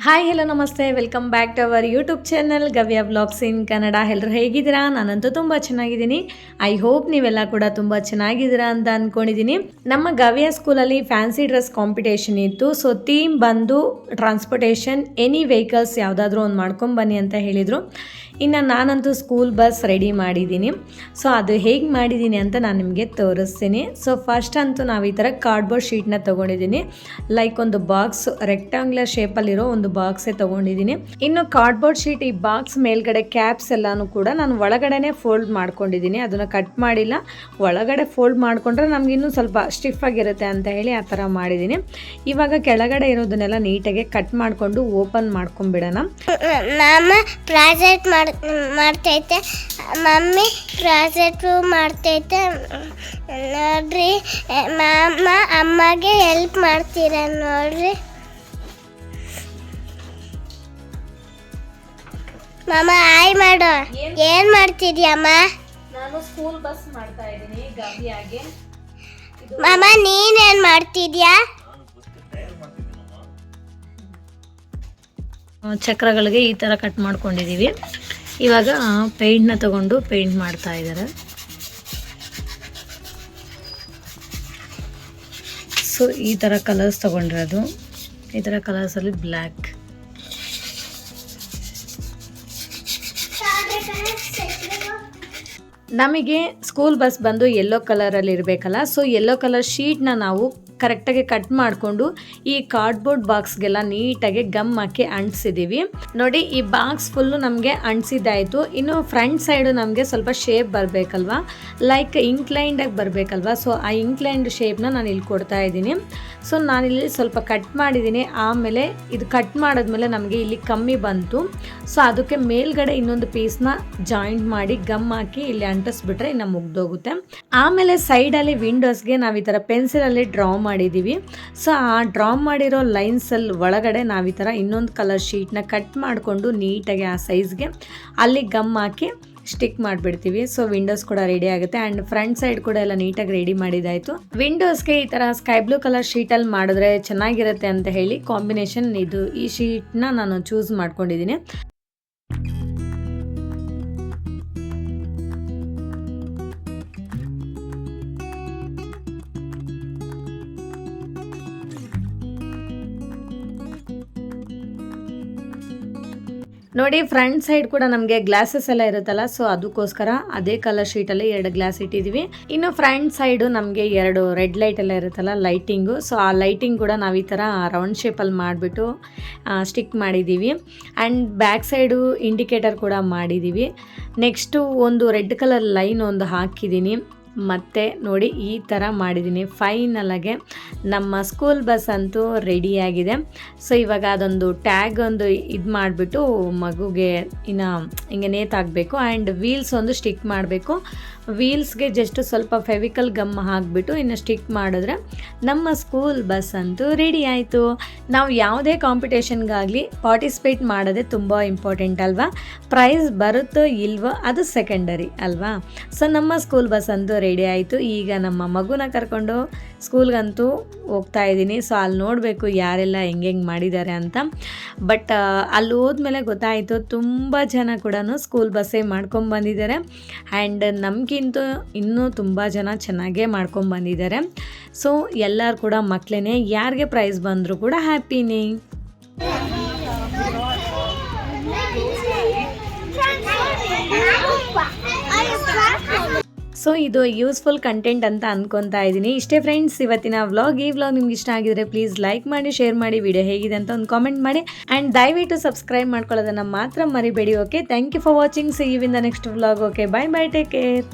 Hi hello ನಮಸ್ತೆ, welcome back to our YouTube channel Gavya blogs in Kannada. ಎಲ್ಲರೂ ಹೇಗಿದ್ದೀರಾ? ನಾನಂತೂ ತುಂಬ ಚೆನ್ನಾಗಿದ್ದೀನಿ. ಐ ಹೋಪ್ ನೀವೆಲ್ಲ ಕೂಡ ತುಂಬ ಚೆನ್ನಾಗಿದ್ದೀರಾ ಅಂತ ಅಂದ್ಕೊಂಡಿದ್ದೀನಿ. ನಮ್ಮ ಗವ್ಯ ಸ್ಕೂಲಲ್ಲಿ ಫ್ಯಾನ್ಸಿ ಡ್ರೆಸ್ ಕಾಂಪಿಟೇಷನ್ ಇತ್ತು. ಸೊ ಥೀಮ್ ಬಂದು ಟ್ರಾನ್ಸ್ಪೋರ್ಟೇಷನ್, ಎನಿ ವೆಹಿಕಲ್ಸ್ ಯಾವುದಾದ್ರೂ ಒಂದು ಮಾಡ್ಕೊಂಬನ್ನಿ ಅಂತ ಹೇಳಿದರು. ಇನ್ನು ನಾನಂತೂ ಸ್ಕೂಲ್ ಬಸ್ ರೆಡಿ ಮಾಡಿದ್ದೀನಿ. ಸೊ ಅದು ಹೇಗೆ ಮಾಡಿದ್ದೀನಿ ಅಂತ ನಾನು ನಿಮಗೆ ತೋರಿಸ್ತೀನಿ. ಸೊ ಫಸ್ಟ್ ಅಂತೂ ನಾವು ಈ ಥರ ಕಾರ್ಡ್ಬೋರ್ಡ್ ಶೀಟ್ನ ತೊಗೊಂಡಿದ್ದೀನಿ. ಲೈಕ್ ಒಂದು ಬಾಕ್ಸ್, ರೆಕ್ಟಾಂಗ್ಯುಲರ್ ಶೇಪಲ್ಲಿರೋ ಒಂದು ಬಾಕ್ಸೇ ತೊಗೊಂಡಿದ್ದೀನಿ. ಇನ್ನು ಕಾರ್ಡ್ಬೋರ್ಡ್ ಶೀಟ್, ಈ ಬಾಕ್ಸ್ ಮೇಲ್ಗಡೆ ಕ್ಯಾಪ್ಸ್ ಎಲ್ಲನೂ ಕೂಡ ನಾನು ಒಳಗಡೆನೆ ಫೋಲ್ಡ್ ಮಾಡ್ಕೊಂಡಿದ್ದೀನಿ. ಅದನ್ನು ಕಟ್ ಮಾಡಿಲ್ಲ. ಒಳಗಡೆ ಫೋಲ್ಡ್ ಮಾಡಿಕೊಂಡ್ರೆ ನಮಗಿನ್ನೂ ಸ್ವಲ್ಪ ಸ್ಟಿಫ್ ಆಗಿರುತ್ತೆ ಅಂತ ಹೇಳಿ ಆ ಥರ ಮಾಡಿದ್ದೀನಿ. ಇವಾಗ ಕೆಳಗಡೆ ಇರೋದನ್ನೆಲ್ಲ ನೀಟಾಗಿ ಕಟ್ ಮಾಡಿಕೊಂಡು ಓಪನ್ ಮಾಡ್ಕೊಂಡ್ಬಿಡೋಣ. ಪ್ರಾಜೆಕ್ಟ್ ಮಾಡ್ತೈತೆ, ಮಮ್ಮಿ ಪ್ರಾಜೆಕ್ಟ್ ಮಾಡ್ತೈತೆ ನೋಡ್ರಿ. ಮಾಮ ಅಮ್ಮಗೆ ಹೆಲ್ಪ್ ಮಾಡ್ತೀರ ನೋಡ್ರಿ. ಮಾಮ ಹಾಯ್ ಮಾಡು. ಏನ್ ಮಾಡ್ತಿದ್ಯಮ್ಮ? ನಾನು ಸ್ಕೂಲ್ ಬಸ್ ಮಾಡ್ತಾ ಇದ್ದೀನಿ ಗವ್ಯಾಗೆ. ಮಾಮ ನೀನೇನ್ ಮಾಡ್ತಿದ್ಯಾ? ಚಕ್ರಗಳಿಗೆ ಈ ಥರ ಕಟ್ ಮಾಡ್ಕೊಂಡಿದ್ದೀವಿ. ಇವಾಗ ಪೇಂಟ್ನ ತಗೊಂಡು ಪೇಂಟ್ ಮಾಡ್ತಾ ಇದ್ದಾರೆ. ಸೊ ಈ ಥರ ಕಲರ್ಸ್ ತಗೊಂಡಿರೋದು, ಈ ಥರ ಕಲರ್ಸಲ್ಲಿ ಬ್ಲ್ಯಾಕ್. ನಮಗೆ ಸ್ಕೂಲ್ ಬಸ್ ಬಂದು ಯೆಲ್ಲೋ ಕಲರಲ್ಲಿ ಇರಬೇಕಲ್ಲ. ಸೊ ಯೆಲ್ಲೋ ಕಲರ್ ಶೀಟ್ನ ನಾವು ಕರೆಕ್ಟಾಗಿ ಕಟ್ ಮಾಡಿಕೊಂಡು ಈ ಕಾರ್ಡ್ಬೋರ್ಡ್ ಬಾಕ್ಸ್ಗೆಲ್ಲ ನೀಟಾಗಿ ಗಮ್ ಹಾಕಿ ಅಂಟಿಸಿದ್ದೀವಿ. ನೋಡಿ, ಈ ಬಾಕ್ಸ್ ಫುಲ್ಲು ನಮಗೆ ಅಂಟಿಸಿದ್ದಾಯಿತು. ಇನ್ನು ಫ್ರಂಟ್ ಸೈಡು ನಮಗೆ ಸ್ವಲ್ಪ ಶೇಪ್ ಬರಬೇಕಲ್ವಾ, ಲೈಕ್ ಇಂಕ್ಲೈಂಡಾಗಿ ಬರಬೇಕಲ್ವಾ. ಸೊ ಆ ಇಂಕ್ಲೈಂಡ್ ಶೇಪ್ನ ನಾನು ಇಲ್ಲಿ ಕೊಡ್ತಾ ಇದ್ದೀನಿ. ಸೊ ನಾನಿಲ್ಲಿ ಸ್ವಲ್ಪ ಕಟ್ ಮಾಡಿದ್ದೀನಿ. ಆಮೇಲೆ ಇದು ಕಟ್ ಮಾಡಿದ್ಮೇಲೆ ನಮಗೆ ಇಲ್ಲಿ ಕಮ್ಮಿ ಬಂತು. ಸೊ ಅದಕ್ಕೆ ಮೇಲ್ಗಡೆ ಇನ್ನೊಂದು ಪೀಸ್ನ ಜಾಯಿಂಟ್ ಮಾಡಿ ಗಮ್ ಹಾಕಿ ಇಲ್ಲಿ ಅಂಟಿಸ್ಬಿಟ್ರೆ ಇನ್ನು ಮುಗ್ದೋಗುತ್ತೆ. ಆಮೇಲೆ ಸೈಡಲ್ಲಿ ವಿಂಡೋಸ್ಗೆ ನಾವು ಈ ಥರ ಪೆನ್ಸಿಲಲ್ಲಿ ಡ್ರಾ ಮಾಡಿದ್ದೀವಿ. ಸೊ ಆ ಡ್ರಾ ಮಾಡಿರೋ ಲೈನ್ಸಲ್ಲಿ ಒಳಗಡೆ ನಾವು ಈ ಥರ ಇನ್ನೊಂದು ಕಲರ್ ಶೀಟ್ನ ಕಟ್ ಮಾಡಿಕೊಂಡು ನೀಟಾಗಿ ಆ ಸೈಜ್ಗೆ ಅಲ್ಲಿ ಗಮ್ ಹಾಕಿ ಸ್ಟಿಕ್ ಮಾಡಿಬಿಡ್ತೀವಿ. ಸೊ ವಿಂಡೋಸ್ ಕೂಡ ರೆಡಿ ಆಗುತ್ತೆ. ಆ್ಯಂಡ್ ಫ್ರಂಟ್ ಸೈಡ್ ಕೂಡ ಎಲ್ಲ ನೀಟಾಗಿ ರೆಡಿ ಮಾಡಿದ್ದಾಯಿತು. ವಿಂಡೋಸ್ಗೆ ಈ ಥರ ಸ್ಕೈ ಬ್ಲೂ ಕಲರ್ ಶೀಟಲ್ಲಿ ಮಾಡಿದ್ರೆ ಚೆನ್ನಾಗಿರುತ್ತೆ ಅಂತ ಹೇಳಿ ಕಾಂಬಿನೇಷನ್ ಇದು, ಈ ಶೀಟ್ನ ನಾನು ಚೂಸ್ ಮಾಡ್ಕೊಂಡಿದ್ದೀನಿ. ನೋಡಿ, ಫ್ರಂಟ್ ಸೈಡ್ ಕೂಡ ನಮಗೆ ಗ್ಲಾಸಸ್ ಎಲ್ಲ ಇರುತ್ತಲ್ಲ, ಸೊ ಅದಕ್ಕೋಸ್ಕರ ಅದೇ ಕಲರ್ ಶೀಟಲ್ಲಿ 2 ಗ್ಲಾಸ್ ಇಟ್ಟಿದ್ದೀವಿ. ಇನ್ನು ಫ್ರಂಟ್ ಸೈಡು ನಮಗೆ 2 ರೆಡ್ ಲೈಟ್ ಎಲ್ಲ ಇರುತ್ತಲ್ಲ, ಲೈಟಿಂಗು. ಸೊ ಆ ಲೈಟಿಂಗ್ ಕೂಡ ನಾವು ಈ ಥರ ರೌಂಡ್ ಶೇಪಲ್ಲಿ ಮಾಡಿಬಿಟ್ಟು ಸ್ಟಿಕ್ ಮಾಡಿದ್ದೀವಿ. ಆ್ಯಂಡ್ ಬ್ಯಾಕ್ ಸೈಡು ಇಂಡಿಕೇಟರ್ ಕೂಡ ಮಾಡಿದ್ದೀವಿ. ನೆಕ್ಸ್ಟು ಒಂದು ರೆಡ್ ಕಲರ್ ಲೈನ್ ಒಂದು ಹಾಕಿದ್ದೀನಿ. ಮತ್ತು ನೋಡಿ, ಈ ಥರ ಮಾಡಿದ್ದೀನಿ. ಫೈನಲಾಗೆ ನಮ್ಮ ಸ್ಕೂಲ್ ಬಸ್ ಅಂತೂ ರೆಡಿಯಾಗಿದೆ. ಸೊ ಇವಾಗ ಅದೊಂದು ಟ್ಯಾಗ್ ಒಂದು ಇದು ಮಾಡಿಬಿಟ್ಟು ಮಗುಗೆ ಇನ್ನು ಹಿಂಗೆ ನೇತಾಕಬೇಕು. ಆ್ಯಂಡ್ ವೀಲ್ಸ್ ಒಂದು ಸ್ಟಿಕ್ ಮಾಡಬೇಕು. ವೀಲ್ಸ್ಗೆ ಜಸ್ಟ್ ಸ್ವಲ್ಪ ಫೆವಿಕಲ್ ಗಮ್ ಹಾಕಿಬಿಟ್ಟು ಇನ್ನು ಸ್ಟಿಕ್ ಮಾಡಿದ್ರೆ ನಮ್ಮ ಸ್ಕೂಲ್ ಬಸ್ ಅಂತೂ ರೆಡಿ ಆಯಿತು. ನಾವು ಯಾವುದೇ ಕಾಂಪಿಟೇಷನ್ಗಾಗಲಿ ಪಾರ್ಟಿಸಿಪೇಟ್ ಮಾಡೋದೇ ತುಂಬ ಇಂಪಾರ್ಟೆಂಟ್ ಅಲ್ವಾ. ಪ್ರೈಸ್ ಬರುತ್ತೋ ಇಲ್ವೋ ಅದು ಸೆಕೆಂಡರಿ ಅಲ್ವಾ. ಸೊ ನಮ್ಮ ಸ್ಕೂಲ್ ಬಸ್ ಅಂತೂ ರೆಡಿ ಆಯಿತು. ಈಗ ನಮ್ಮ ಮಗುನ ಕರ್ಕೊಂಡು ಸ್ಕೂಲ್ಗಂತೂ ಹೋಗ್ತಾ ಇದ್ದೀನಿ. ಸೊ ಅಲ್ಲಿ ನೋಡಬೇಕು ಯಾರೆಲ್ಲ ಹೆಂಗೆ ಮಾಡಿದ್ದಾರೆ ಅಂತ. ಬಟ್ ಅಲ್ಲಿ ಹೋದ್ಮೇಲೆ ಗೊತ್ತಾಯಿತು ತುಂಬ ಜನ ಕೂಡ ಸ್ಕೂಲ್ ಬಸ್ಸೇ ಮಾಡ್ಕೊಂಬಂದಿದ್ದಾರೆ. ಆ್ಯಂಡ್ ನಮಗಿಂತೂ ಇನ್ನೂ ತುಂಬ ಜನ ಚೆನ್ನಾಗೇ ಮಾಡ್ಕೊಂಬಂದಿದ್ದಾರೆ. ಸೊ ಎಲ್ಲರೂ ಕೂಡ ಮಕ್ಕಳೇ, ಯಾರಿಗೆ ಪ್ರೈಸ್ ಬಂದರೂ ಕೂಡ ಹ್ಯಾಪಿನೇ. ಸೊ ಇದು ಯೂಸ್ಫುಲ್ ಕಂಟೆಂಟ್ ಅಂತ ಅಂದ್ಕೊತಾ ಇದ್ದೀನಿ. ಇಷ್ಟೇ ಫ್ರೆಂಡ್ಸ್ ಇವತ್ತಿನ ವ್ಲಾಗ್. ಈ ವ್ಲಾಗ್ ನಿಮ್ಗೆ ಇಷ್ಟ ಆಗಿದ್ರೆ ಪ್ಲೀಸ್ ಲೈಕ್ ಮಾಡಿ, ಶೇರ್ ಮಾಡಿ, ವಿಡಿಯೋ ಹೇಗಿದೆ ಅಂತ ಒಂದು ಕಾಮೆಂಟ್ ಮಾಡಿ. ಆ್ಯಂಡ್ ದಯವಿಟ್ಟು ಸಬ್ಸ್ಕ್ರೈಬ್ ಮಾಡ್ಕೊಳ್ಳೋದನ್ನು ಮಾತ್ರ ಮರಿಬೇಡಿ. Okay, thank you for watching. See you in the next vlog. Okay, bye bye, take care.